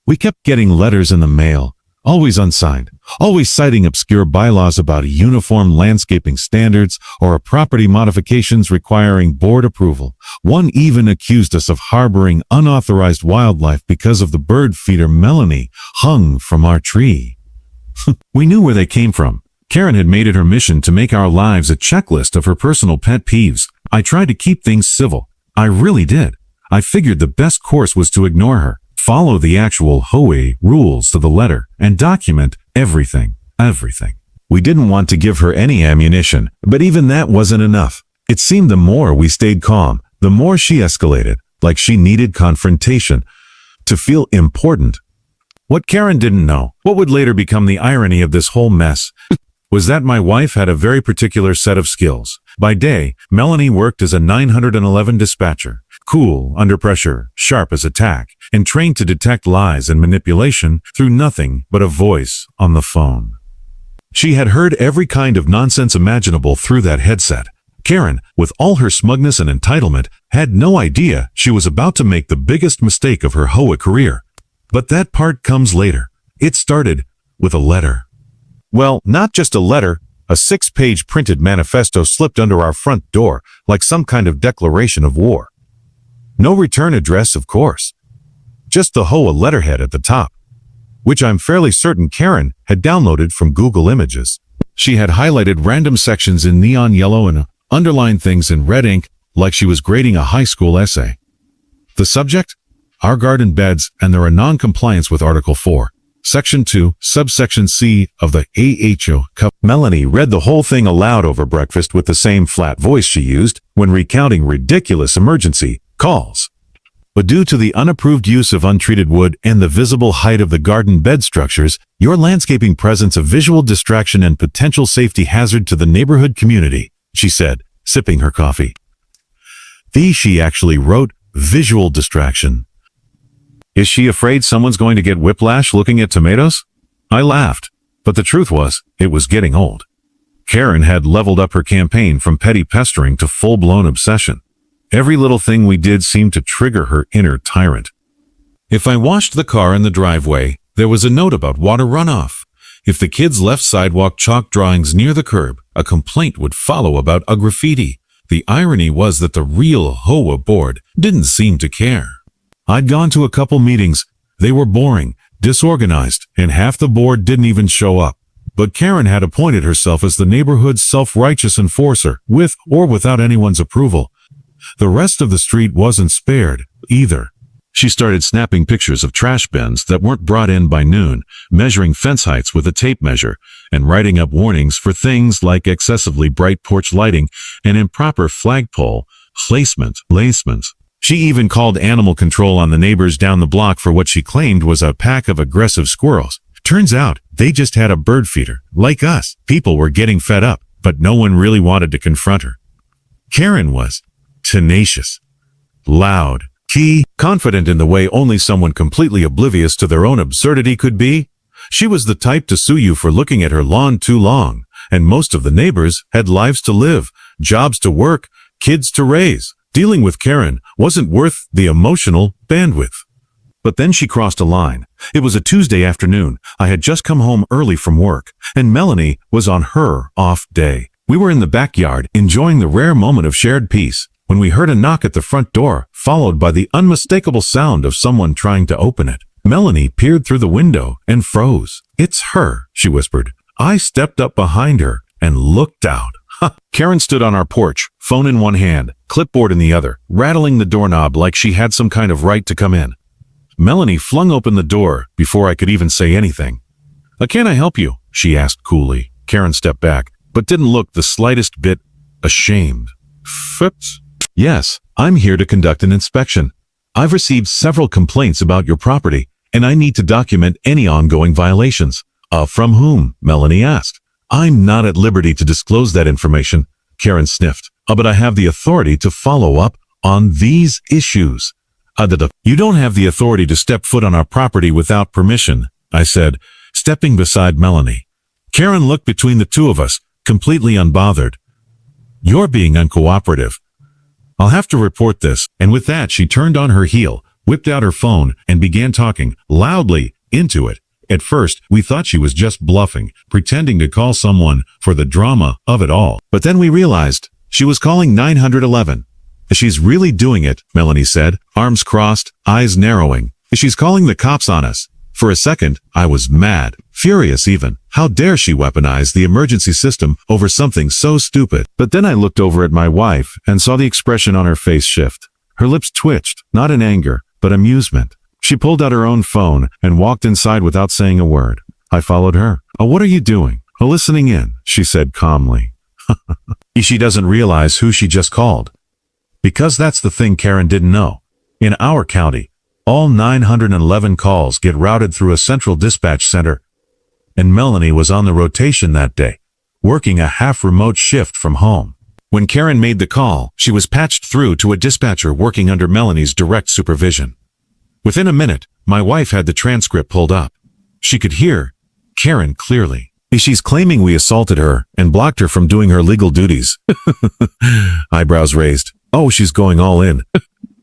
We kept getting letters in the mail, always unsigned, always citing obscure bylaws about uniform landscaping standards or property modifications requiring board approval. One even accused us of harboring unauthorized wildlife because of the bird feeder Melanie hung from our tree. We knew where they came from. Karen had made it her mission to make our lives a checklist of her personal pet peeves. I tried to keep things civil. I really did. I figured the best course was to ignore her, follow the actual HOA rules to the letter, and document everything. We didn't want to give her any ammunition, but even that wasn't enough. It seemed the more we stayed calm, the more she escalated, like she needed confrontation to feel important. What Karen didn't know, what would later become the irony of this whole mess, was that my wife had a very particular set of skills. By day, Melanie worked as a 911 dispatcher, cool under pressure, sharp as a tack, and trained to detect lies and manipulation through nothing but a voice on the phone. She had heard every kind of nonsense imaginable through that headset. Karen, with all her smugness and entitlement, had no idea she was about to make the biggest mistake of her HOA career. But that part comes later. It started with a letter. Well, not just a letter. A 6-page printed manifesto slipped under our front door like some kind of declaration of war. No return address, of course. Just the HOA letterhead at the top, which I'm fairly certain Karen had downloaded from Google Images. She had highlighted random sections in neon yellow and underlined things in red ink like she was grading a high school essay. The subject? Our garden beds and their non-compliance with Article 4. Section 2, subsection C of the HOA. Melanie read the whole thing aloud over breakfast with the same flat voice she used when recounting ridiculous emergency calls. But due to the unapproved use of untreated wood and the visible height of the garden bed structures, your landscaping presents a visual distraction and potential safety hazard to the neighborhood community, she said, sipping her coffee. She actually wrote visual distraction. Is she afraid someone's going to get whiplash looking at tomatoes? I laughed, but the truth was, it was getting old. Karen had leveled up her campaign from petty pestering to full-blown obsession. Every little thing we did seemed to trigger her inner tyrant. If I washed the car in the driveway, there was a note about water runoff. If the kids left sidewalk chalk drawings near the curb, a complaint would follow about a graffiti. The irony was that the real HOA board didn't seem to care. I'd gone to a couple meetings. They were boring, disorganized, and half the board didn't even show up. But Karen had appointed herself as the neighborhood's self-righteous enforcer, with or without anyone's approval. The rest of the street wasn't spared, either. She started snapping pictures of trash bins that weren't brought in by noon, measuring fence heights with a tape measure, and writing up warnings for things like excessively bright porch lighting and improper flagpole placement. She even called animal control on the neighbors down the block for what she claimed was a pack of aggressive squirrels. Turns out, they just had a bird feeder. Like us, people were getting fed up, but no one really wanted to confront her. Karen was tenacious, loud, confident in the way only someone completely oblivious to their own absurdity could be. She was the type to sue you for looking at her lawn too long, and most of the neighbors had lives to live, jobs to work, kids to raise. Dealing with Karen wasn't worth the emotional bandwidth. But then she crossed a line. It was a Tuesday afternoon. I had just come home early from work, and Melanie was on her off day. We were in the backyard, enjoying the rare moment of shared peace, when we heard a knock at the front door, followed by the unmistakable sound of someone trying to open it. Melanie peered through the window and froze. "It's her," she whispered. I stepped up behind her and looked out. Karen stood on our porch, phone in one hand, clipboard in the other, rattling the doorknob like she had some kind of right to come in. Melanie flung open the door before I could even say anything. "Can I help you?" she asked coolly. Karen stepped back, but didn't look the slightest bit ashamed. "Fitz?" "Yes, I'm here to conduct an inspection. I've received several complaints about your property, and I need to document any ongoing violations." From whom?" Melanie asked. "I'm not at liberty to disclose that information," Karen sniffed. "But I have the authority to follow up on these issues." "You don't have the authority to step foot on our property without permission," I said, stepping beside Melanie. Karen looked between the two of us, completely unbothered. "You're being uncooperative. I'll have to report this," and with that she turned on her heel, whipped out her phone, and began talking loudly into it. At first, we thought she was just bluffing, pretending to call someone for the drama of it all. But then we realized she was calling 911. She's really doing it, Melanie said, arms crossed, eyes narrowing. She's calling the cops on us. For a second, I was mad, furious even. How dare she weaponize the emergency system over something so stupid? But then I looked over at my wife and saw the expression on her face shift. Her lips twitched, not in anger, but amusement. She pulled out her own phone and walked inside without saying a word. I followed her. "Oh, what are you doing?" "Oh, listening in," she said calmly. She doesn't realize who she just called. Because that's the thing Karen didn't know. In our county, all 911 calls get routed through a central dispatch center. And Melanie was on the rotation that day, working a half-remote shift from home. When Karen made the call, she was patched through to a dispatcher working under Melanie's direct supervision. Within a minute, my wife had the transcript pulled up. She could hear Karen clearly. She's claiming we assaulted her and blocked her from doing her legal duties. Eyebrows raised. Oh, she's going all in.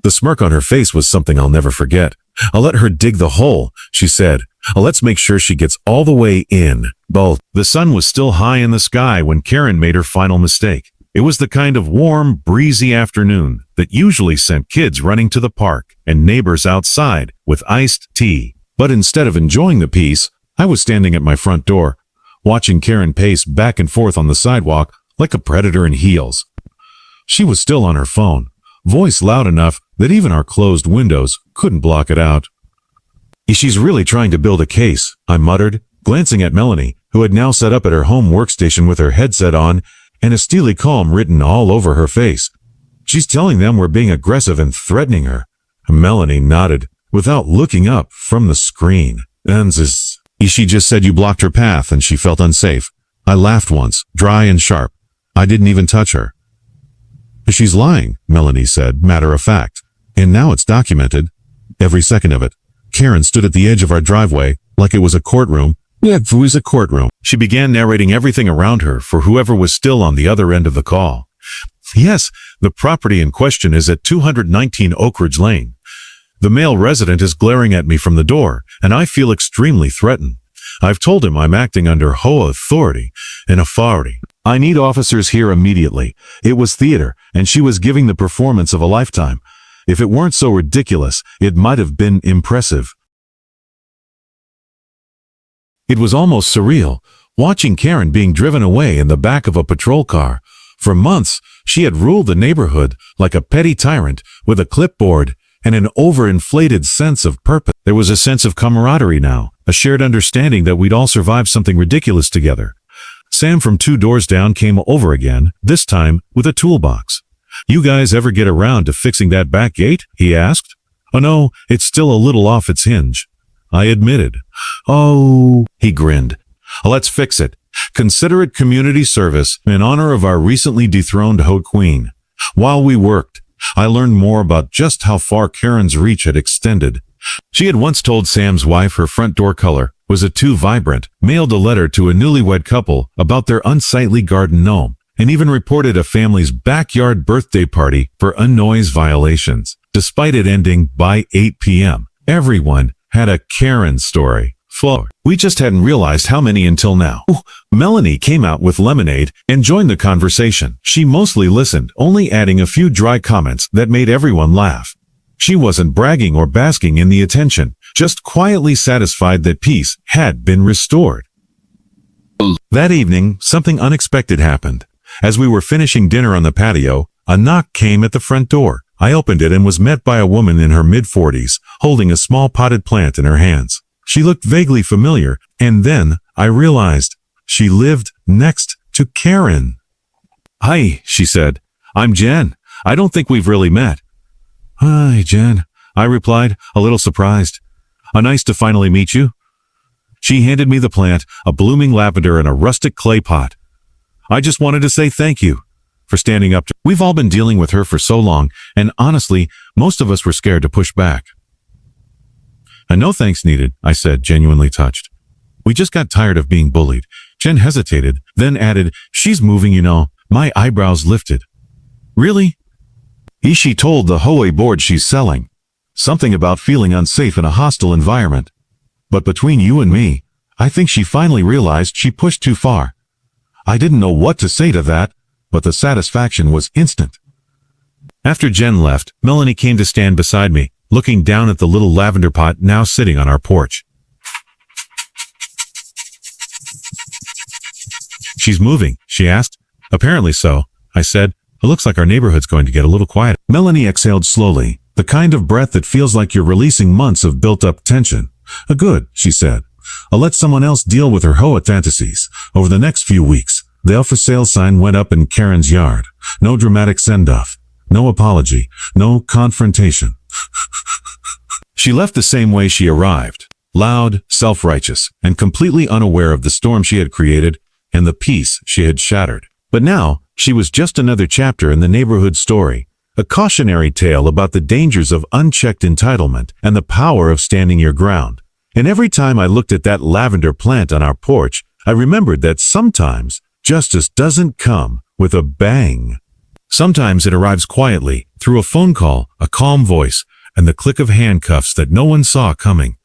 The smirk on her face was something I'll never forget. "I'll let her dig the hole," she said. "Let's make sure she gets all the way in." Both. The sun was still high in the sky when Karen made her final mistake. It was the kind of warm, breezy afternoon that usually sent kids running to the park and neighbors outside with iced tea. But instead of enjoying the peace, I was standing at my front door, watching Karen pace back and forth on the sidewalk like a predator in heels. She was still on her phone, voice loud enough that even our closed windows couldn't block it out. "She's really trying to build a case," I muttered, glancing at Melanie, who had now set up at her home workstation with her headset on and a steely calm written all over her face. "She's telling them we're being aggressive and threatening her." Melanie nodded, without looking up from the screen. "She just said you blocked her path and she felt unsafe." I laughed once, dry and sharp. "I didn't even touch her." "She's lying," Melanie said, matter of fact. "And now it's documented. Every second of it." Karen stood at the edge of our driveway, like it was a courtroom. It was a courtroom. She began narrating everything around her for whoever was still on the other end of the call. "Yes, the property in question is at 219 Oak Ridge Lane. The male resident is glaring at me from the door, and I feel extremely threatened. I've told him I'm acting under HOA authority and authority. I need officers here immediately. It was theater, and she was giving the performance of a lifetime. If it weren't so ridiculous, it might have been impressive." It was almost surreal, watching Karen being driven away in the back of a patrol car. For months, she had ruled the neighborhood like a petty tyrant with a clipboard and an overinflated sense of purpose. There was a sense of camaraderie now, a shared understanding that we'd all survived something ridiculous together. Sam from 2 doors down came over again, this time with a toolbox. "You guys ever get around to fixing that back gate?" he asked. "Oh no, it's still a little off its hinge," I admitted. "Oh," he grinned. "Let's fix it. Consider it community service in honor of our recently dethroned Haute Queen." While we worked, I learned more about just how far Karen's reach had extended. She had once told Sam's wife her front door color was too vibrant, mailed a letter to a newlywed couple about their unsightly garden gnome, and even reported a family's backyard birthday party for noise violations. Despite it ending by 8 p.m., everyone had a Karen story. We just hadn't realized how many until now. Melanie came out with lemonade and joined the conversation. She mostly listened, only adding a few dry comments that made everyone laugh. She wasn't bragging or basking in the attention, just quietly satisfied that peace had been restored. That evening, something unexpected happened. As we were finishing dinner on the patio, a knock came at the front door. I opened it and was met by a woman in her mid-40s, holding a small potted plant in her hands. She looked vaguely familiar, and then I realized she lived next to Karen. "Hi," she said. "I'm Jen. I don't think we've really met." "Hi, Jen," I replied, a little surprised. Nice to finally meet you." She handed me the plant, a blooming lavender in a rustic clay pot. "I just wanted to say thank you for standing up to." We've all been dealing with her for so long, and honestly, most of us were scared to push back. "No thanks needed," I said, genuinely touched. "We just got tired of being bullied." Jen hesitated, then added, "She's moving, you know." My eyebrows lifted. "Really?" She told the HOA board she's selling. Something about feeling unsafe in a hostile environment. But between you and me, I think she finally realized she pushed too far. I didn't know what to say to that, but the satisfaction was instant. After Jen left, Melanie came to stand beside me, looking down at the little lavender pot now sitting on our porch. "She's moving," she asked. "Apparently so," I said. "It looks like our neighborhood's going to get a little quiet." Melanie exhaled slowly, the kind of breath that feels like you're releasing months of built-up tension. "Good," she said. "I'll let someone else deal with her HOA fantasies. Over the next few weeks, the for sale sign went up in Karen's yard. No dramatic send-off. No apology. No confrontation." She left the same way she arrived. Loud, self-righteous, and completely unaware of the storm she had created and the peace she had shattered. But now, she was just another chapter in the neighborhood story, a cautionary tale about the dangers of unchecked entitlement and the power of standing your ground. And every time I looked at that lavender plant on our porch, I remembered that sometimes justice doesn't come with a bang. Sometimes it arrives quietly, through a phone call, a calm voice, and the click of handcuffs that no one saw coming.